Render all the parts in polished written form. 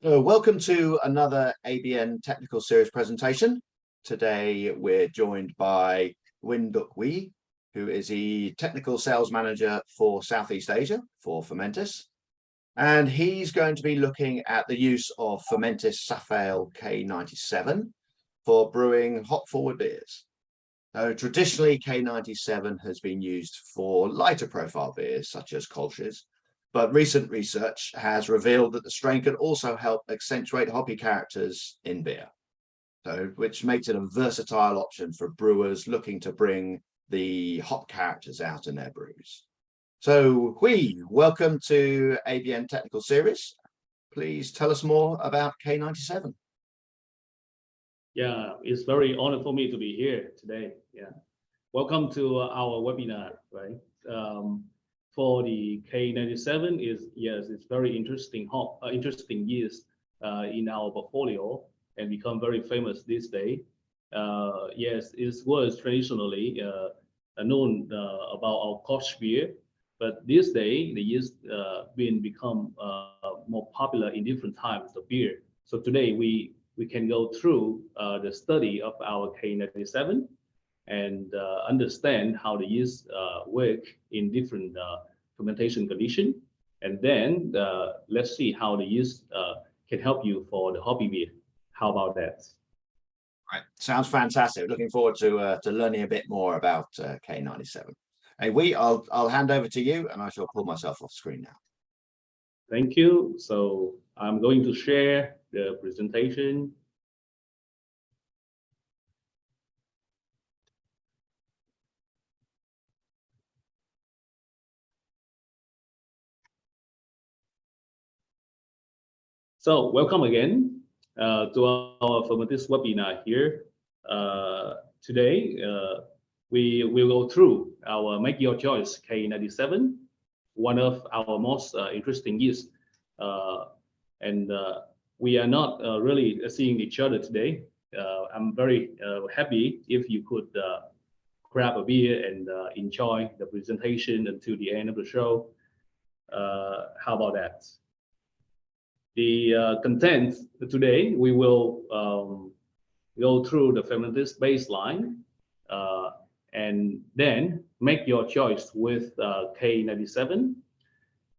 Welcome to another ABN Technical Series presentation. Today we're joined by Nguyen Duc Huy, who is the Technical Sales Manager for Southeast Asia for Fermentis. And he's going to be looking at the use of Fermentis SafAle K-97 for brewing hop-forward beers. Traditionally, K-97 has been used for lighter profile beers such as Kolsch's, but recent research has revealed that the strain can also help accentuate hoppy characters in beer, which makes it a versatile option for brewers looking to bring the hop characters out in their brews. So, Huy, welcome to ABN Technical Series. Please tell us more about K-97. Yeah, it's very honored for me to be here today. Yeah, welcome to our webinar, right? For the K-97 it's very interesting interesting yeast in our portfolio and become very famous this day. Yes, it was traditionally known about our Kolsch beer, but this day the yeast become more popular in different types of beer. So today we can go through the study of our K-97 and understand how the yeast work in different fermentation condition, and then let's see how the yeast can help you for the hobby beer. How about that? Right, sounds fantastic. Looking forward to learning a bit more about K-97. Hey, Huy, I'll hand over to you, and I shall pull myself off screen now. Thank you. So I'm going to share the presentation. So welcome again to our Fermentis webinar here. Today we will go through our Make Your Choice K-97, one of our most interesting yeast. And we are not really seeing each other today. I'm very happy if you could grab a beer and enjoy the presentation until the end of the show. How about that? The content today, we will go through the Fermentis baseline and then make your choice with K-97.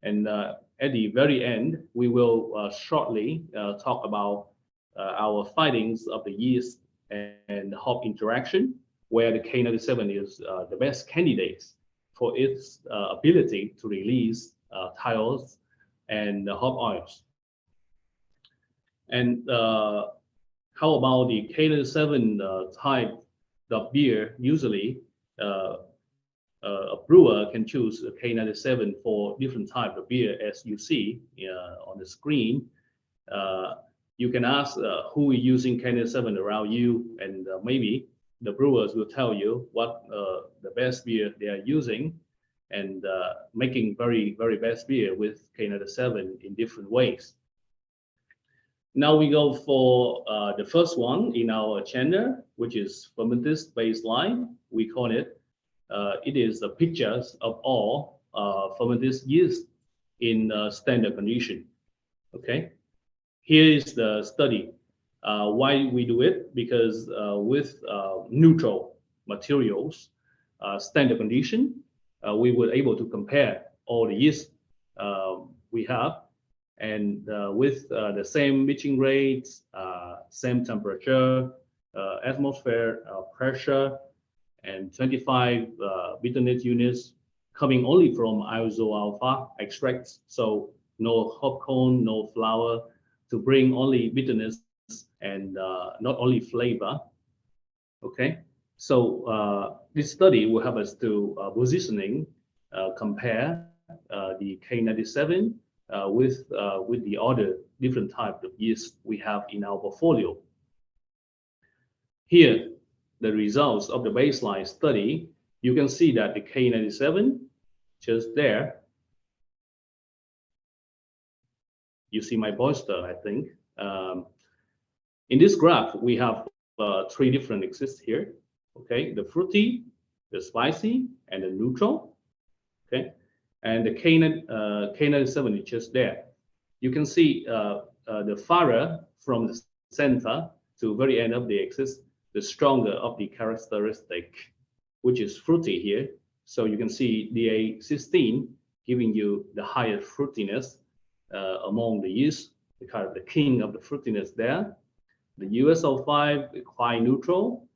And at the very end, we will shortly talk about our findings of the yeast and hop interaction, where the K-97 is the best candidate for its ability to release thiols and hop oils. And how about the K-97 type of beer? Usually, a brewer can choose a K-97 for different type of beer, as you see on the screen. You can ask who is using K-97 around you, and maybe the brewers will tell you what the best beer they are using, and making very, very best beer with K-97 in different ways. Now we go for the first one in our agenda, which is Fermentis baseline. We call it. It is the pictures of all Fermentis yeast in standard condition. Okay, here is the study. Why we do it? Because with neutral materials, standard condition, we were able to compare all the yeast we have. And with the same mixing rates, same temperature, atmosphere pressure, and 25 bitterness units coming only from isoalpha extracts. So no hop cone, no flour, to bring only bitterness and not only flavor. Okay, so this study will help us to positioning, compare the K-97 with the other different types of yeast we have in our portfolio. Here, the results of the baseline study, you can see that the K-97, just there, you see my poster, I think. In this graph, we have three different exists here. Okay, the fruity, the spicy, and the neutral. Okay, and the K-97 is just there. You can see the farther from the center to very end of the axis, the stronger of the characteristic, which is fruity here. So you can see DA16 giving you the highest fruitiness among the yeast, the kind of the king of the fruitiness there. The USO5 quite neutral.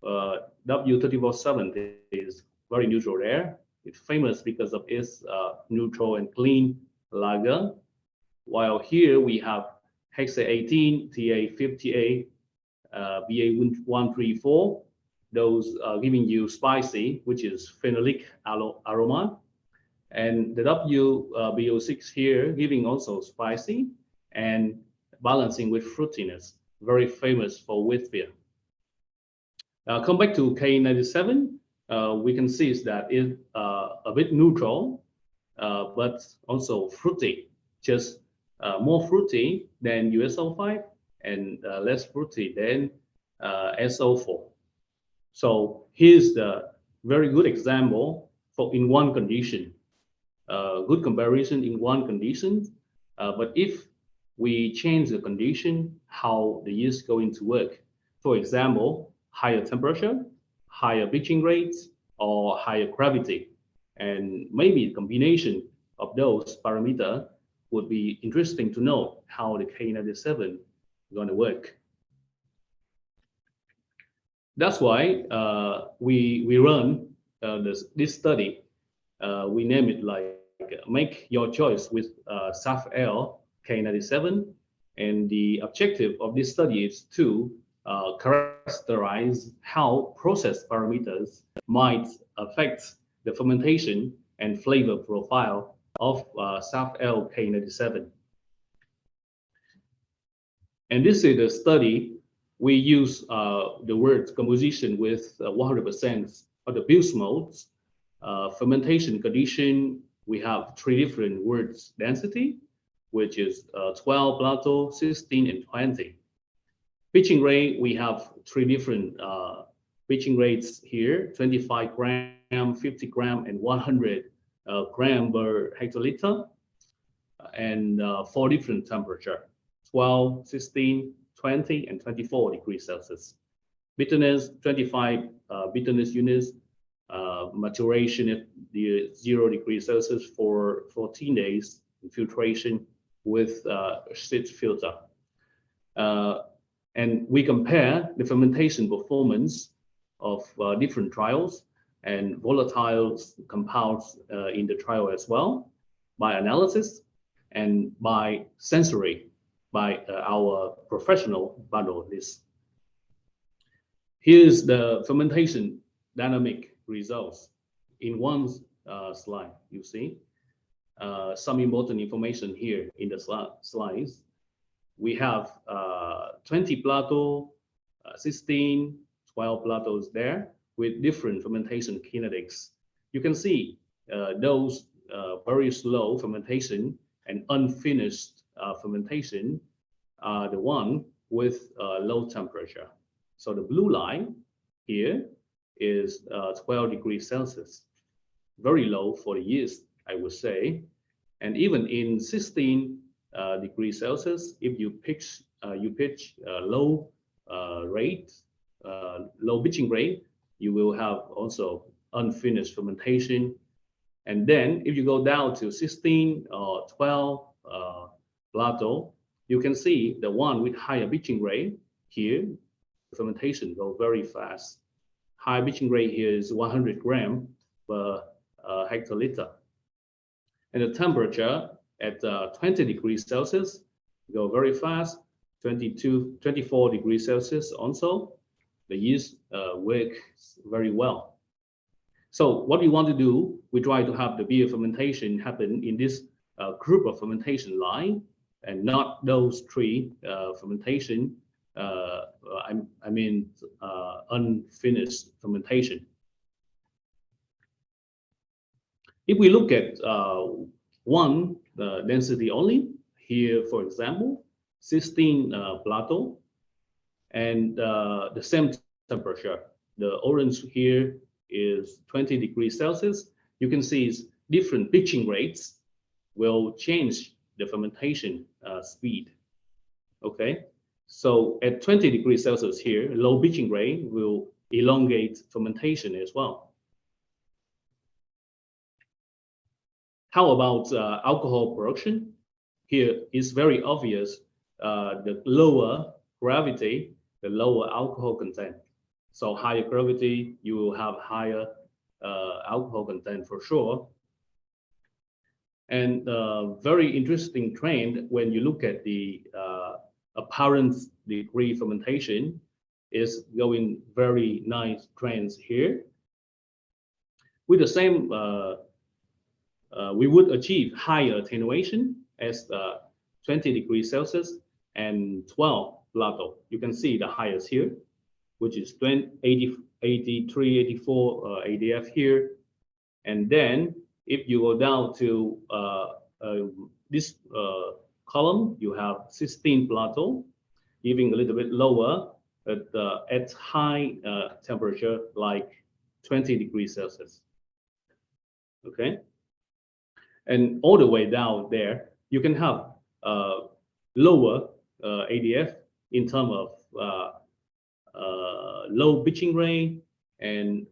W3470 is very neutral there. It's famous because of its neutral and clean lager. While here we have Hexa18, TA58, BA134, those giving you spicy, which is phenolic aroma. And the WBO6 here giving also spicy and balancing with fruitiness, very famous for wheat beer. Come back to K97, we can see is that it's a bit neutral, but also fruity, just more fruity than USO5 and less fruity than SO4. So here's the very good example for in one condition, good comparison in one condition. But if we change the condition, how the yeast is going to work, for example, higher temperature, higher pitching rates, or higher gravity, and maybe a combination of those parameters would be interesting to know how the K97 is going to work. That's why we run this study. We name it like make your choice with SafAle K97, and the objective of this study is to characterize how process parameters might affect the fermentation and flavor profile of SafAle K97. And this is a study. We use the word composition with 100% of the Build modes. Fermentation condition, we have 3 different words density, which is 12, plateau, 16, and 20. Pitching rate, we have 3 different pitching rates here, 25 gram, 50 gram, and 100 gram per hectoliter, and 4 different temperature, 12, 16, 20, and 24 degrees Celsius. Bitterness, 25 bitterness units, maturation at the 0 degrees Celsius for 14 days, filtration with SIT filter. And we compare the fermentation performance of different trials and volatile compounds in the trial as well, by analysis and by sensory, by our professional bundle list. Here's the fermentation dynamic results in one slide. You see some important information here in the slides. We have 20 plateau, 16, 12 plateaus there with different fermentation kinetics. You can see those very slow fermentation and unfinished fermentation are the one with low temperature. So the blue line here is 12 degrees Celsius, very low for the yeast, I would say. And even in 16 degrees Celsius, if you pitch low rate, low pitching rate, you will have also unfinished fermentation. And then if you go down to 16 or 12 plateau, you can see the one with higher pitching rate here, the fermentation go very fast. High pitching rate here is 100 gram per hectoliter. And the temperature at 20 degrees Celsius go very fast, 24 degrees Celsius also. The yeast works very well. So what we want to do, we try to have the beer fermentation happen in this group of fermentation line and not those 3 fermentation, I mean unfinished fermentation. If we look at one density only, here for example, 16 plateau, and the same temperature, the orange here is 20 degrees Celsius. You can see it's different pitching rates will change the fermentation speed. Okay, so at 20 degrees Celsius here, low pitching rate will elongate fermentation as well. How about alcohol production? Here is very obvious. The lower gravity, the lower alcohol content. So higher gravity, you will have higher alcohol content for sure. And very interesting trend when you look at the apparent degree fermentation is going very nice trends here. With the same, we would achieve higher attenuation as 20 degrees Celsius and 12 plateau. You can see the highest here, which is 80, 83, 84 ADF here. And then if you go down to this column, you have 16 plateau, giving a little bit lower at high temperature, like 20 degrees Celsius. Okay. And all the way down there, you can have lower ADF in terms of low pitching rate and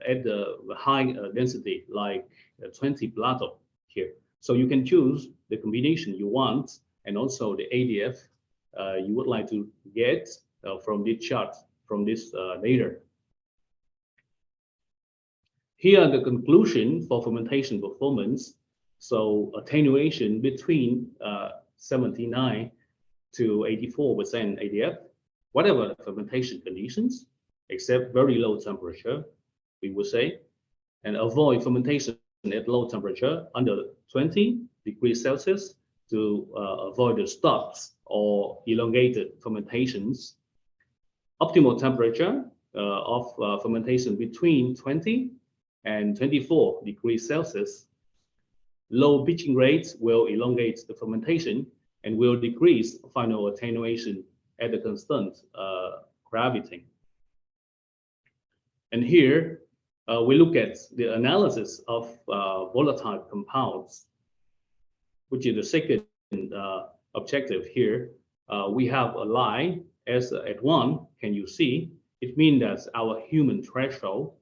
at the high density, like 20 plateau here. So you can choose the combination you want and also the ADF you would like to get from this chart, from this data. Here are the conclusion for fermentation performance. So attenuation between 79 to 84% ADF, whatever fermentation conditions, except very low temperature, we would say, and avoid fermentation at low temperature under 20 degrees Celsius to avoid the stops or elongated fermentations. Optimal temperature of fermentation between 20 and 24 degrees Celsius. Low pitching rates will elongate the fermentation and will decrease final attenuation at the constant gravity. And here we look at the analysis of volatile compounds, which is the second objective here. We have a line as at 1, can you see? It means that our human threshold,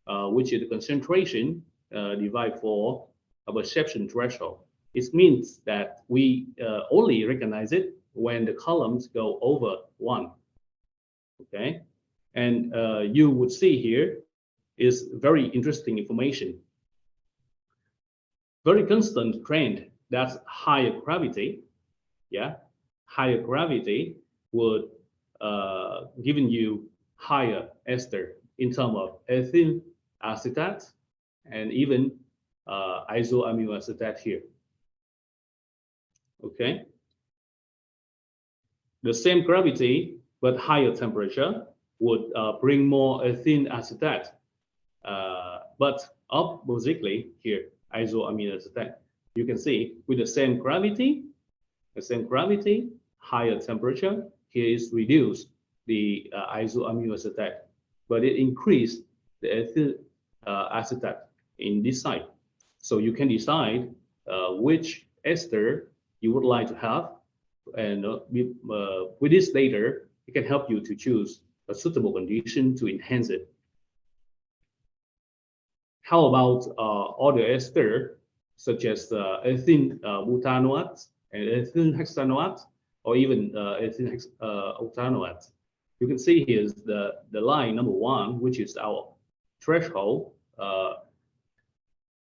which is the concentration divided for a perception threshold. It means that we only recognize it when the columns go over 1. Okay, and you would see here is very interesting information. Very constant trend, that's higher gravity. Yeah, higher gravity would giving you higher ester in terms of ethylene acetate and even isoamino acetate here. Okay, the same gravity but higher temperature would bring more ethylene acetate, but oppositely here isoamino acetate. You can see with the same gravity, higher temperature, here is reduced the isoamino acetate, but it increased the ethyl acetate in this side. So you can decide which ester you would like to have, and with this data, it can help you to choose a suitable condition to enhance it. How about other ester, such as ethylene butanoate and ethylene hexanoate, or even ethylene octanoate? You can see here is the line number 1, which is our threshold.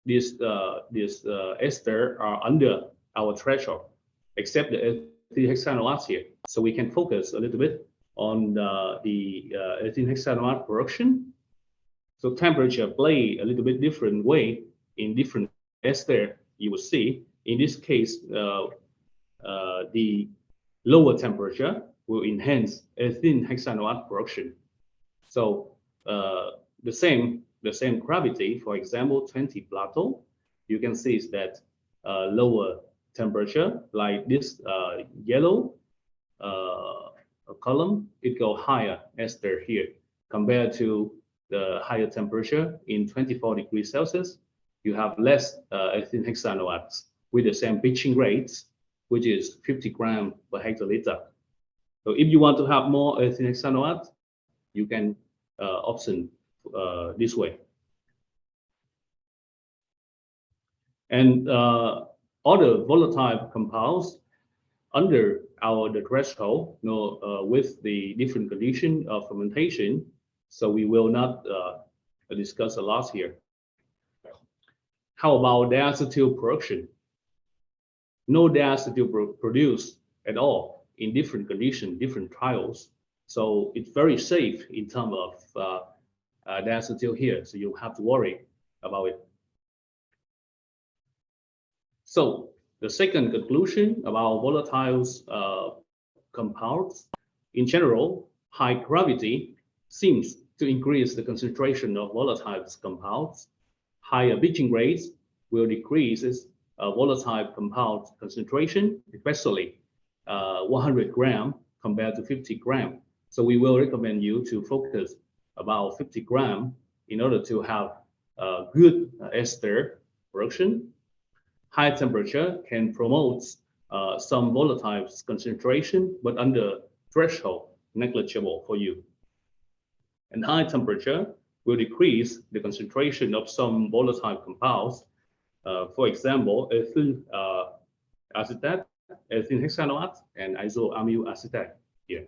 These ester are under our threshold, except the ethylene hexanoate here. So we can focus a little bit on the ethylene hexanoate production. So temperature play a little bit different way in different ester. You will see in this case the lower temperature will enhance ethylene hexanoate production. So the same gravity, for example, 20 plateau, you can see is that lower temperature, like this yellow column, it go higher ester here compared to the higher temperature in 24 degrees Celsius. You have less ethylene hexanoates with the same pitching rates, which is 50 grams per hectoliter. So if you want to have more ethylene hexanoate, you can option this way. And other volatile compounds under the threshold, with the different condition of fermentation. So we will not discuss a lot here. How about diacetyl production? No diacetyl produced at all in different conditions, different trials. So it's very safe in terms of diacetyl here. So you don't have to worry about it. So the second conclusion about volatiles compounds, in general, high gravity seems to increase the concentration of volatile compounds. Higher pitching rates will decrease volatile compound concentration, especially 100 gram compared to 50 gram. So we will recommend you to focus about 50 gram in order to have good ester production. High temperature can promote some volatile concentration, but under threshold, negligible for you. And high temperature will decrease the concentration of some volatile compounds. For example, ethylene acetate, ethylene hexanoate, and isoamyl acetate here.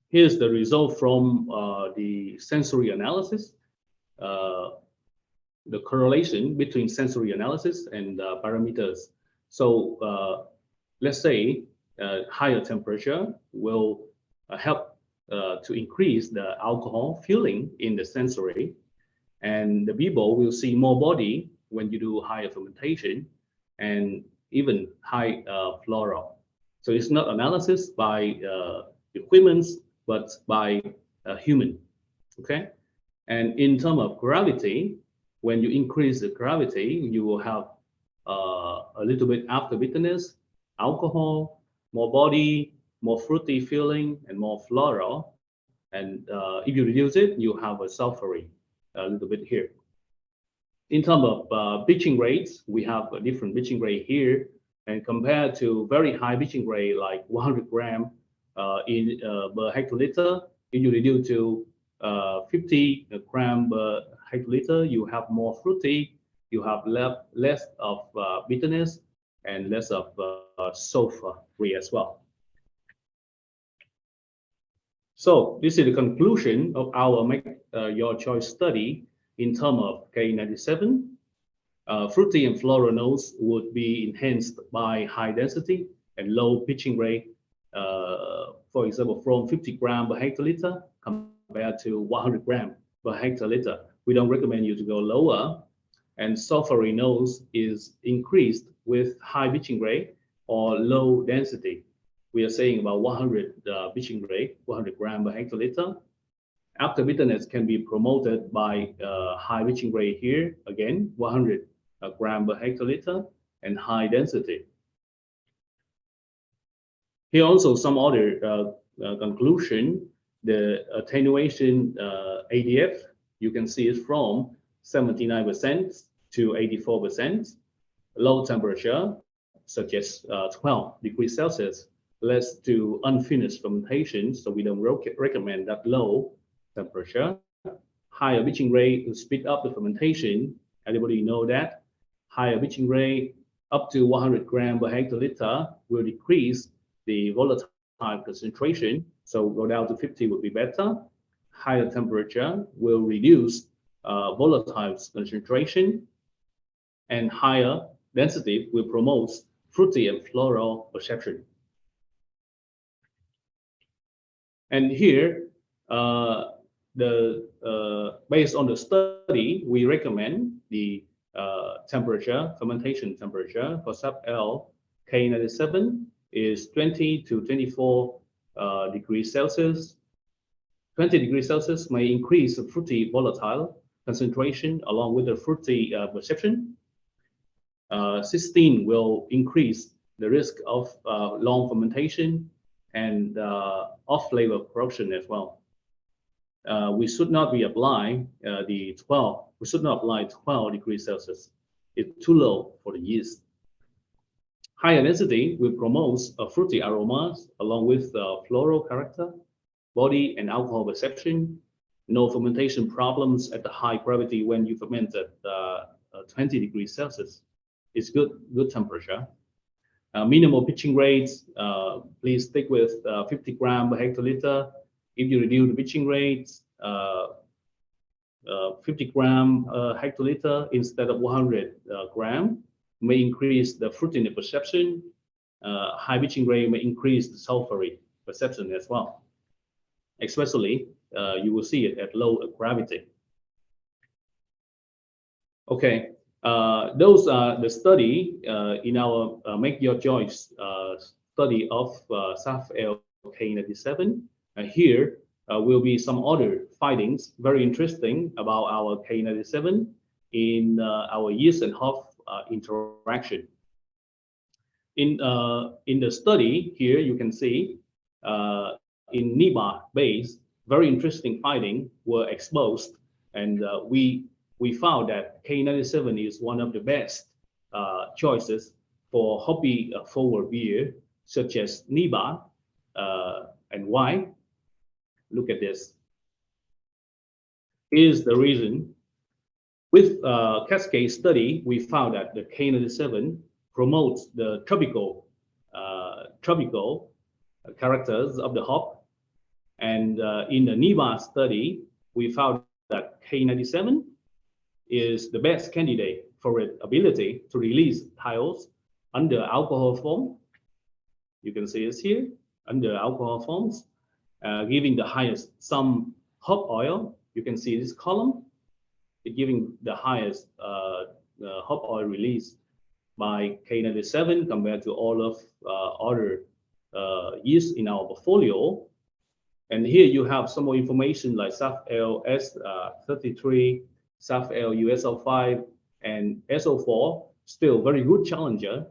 Here's the result from the sensory analysis. The correlation between sensory analysis and parameters. So let's say higher temperature will help to increase the alcohol feeling in the sensory, and the people will see more body when you do higher fermentation and even high floral. So it's not analysis by equipment, but by human, okay? And in terms of gravity, when you increase the gravity, you will have a little bit after bitterness, alcohol, more body, more fruity feeling, and more floral. And if you reduce it, you have a sulfury a little bit here. In terms of pitching rates, we have a different pitching rate here. And compared to very high pitching rate, like 100 gram per hectoliter, if you reduce to 50 gram per hectoliter, you have more fruity, you have less of bitterness, and less of sulfur free as well. So this is the conclusion of our Make Your Choice study in terms of K-97. Fruity and floral notes would be enhanced by high density and low pitching rate. For example, from 50 gram per hectoliter compared to 100 gram per hectoliter. We don't recommend you to go lower. And sulfury notes is increased with high pitching rate or low density. We are saying about 100 pitching rate, 100 gram per hectoliter. After bitterness can be promoted by high pitching rate here, again, 100 gram per hectoliter, and high density. Here also some other conclusion. The attenuation ADF, you can see it from 79% to 84%. Low temperature, such as 12 degrees Celsius, leads to unfinished fermentation, so we don't recommend that low temperature. Higher pitching rate to speed up the fermentation. Everybody know that. Higher pitching rate up to 100 gram per hectoliter will decrease the volatile concentration, so go down to 50 would be better. Higher temperature will reduce volatile concentration, and higher density will promote fruity and floral perception. And here, based on the study, we recommend the temperature, fermentation temperature for SafAle K-97 is 20 to 24 degrees Celsius. 20 degrees Celsius may increase the fruity volatile concentration along with the fruity perception. 16 will increase the risk of long fermentation and off-flavor corruption as well. We should not be applying we should not apply 12 degrees Celsius. It's too low for the yeast. Higher density will promote fruity aromas along with floral character, body and alcohol perception. No fermentation problems at the high gravity when you ferment at 20 degrees Celsius. It's good temperature. Minimal pitching rates, please stick with 50 gram per hectoliter. If you reduce the pitching rates, 50 gram hectoliter instead of 100 gram may increase the fruitiness perception. High pitching rate may increase the sulfury perception as well. Especially, you will see it at low gravity. Okay, those are the study in our Make Your Choice study of SafAle K-97. Here will be some other findings, very interesting about our K-97 in our yeast and hop interaction. In the study here, you can see in NIBA base, very interesting findings were exposed, and we found that K-97 is one of the best choices for Hoppy forward beer, such as NIBA. And why? Look at this. Here's the reason. With Cascade study, we found that the K-97 promotes the tropical characters of the hop. And in the NIBA study, we found that K-97 is the best candidate for its ability to release thiols under alcohol form. You can see it here, under alcohol forms, giving the highest some hop oil. You can see this column, giving the highest hop oil release by K-97 compared to all of other yeast in our portfolio. And here you have some more information like SafAle S33, SafAle USL5, and SO4, still very good challenger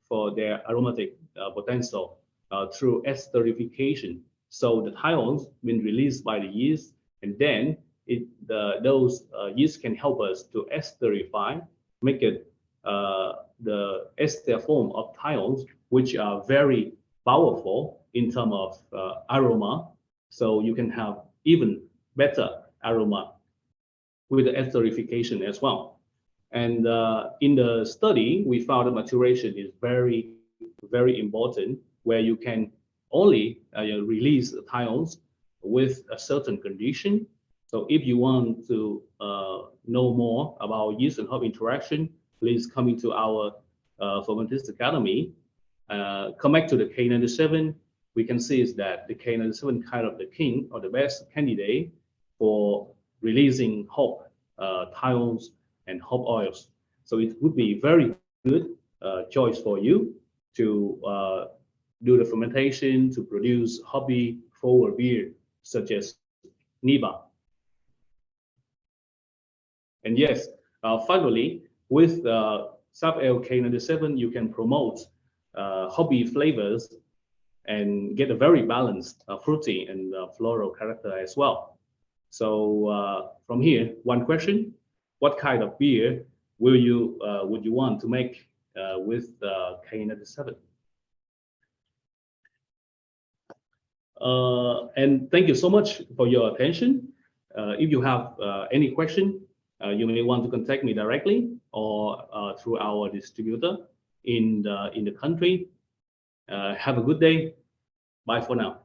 for their aromatic potential through esterification. So the thiols been released by the yeast, and then those yeast can help us to esterify, make it the ester form of thiols, which are very powerful in terms of aroma. So you can have even better aroma with the esterification as well. And in the study, we found that maturation is very, very important, where you can only release the thiols with a certain condition. So if you want to know more about yeast and hop interaction, please come into our Fermentis Academy. Come back to the K-97. We can see is that the K-97 kind of the king or the best candidate for releasing hop thiols and hop oils. So it would be very good choice for you to do the fermentation to produce Hoppy forward beer such as NIBA. And yes, finally, with SafAle K-97, you can promote Hoppy flavors and get a very balanced fruity and floral character as well. So from here, one question: what kind of beer would you want to make with K-97? And thank you so much for your attention. If you have any question, you may want to contact me directly or through our distributor in the country. Have a good day. Bye for now.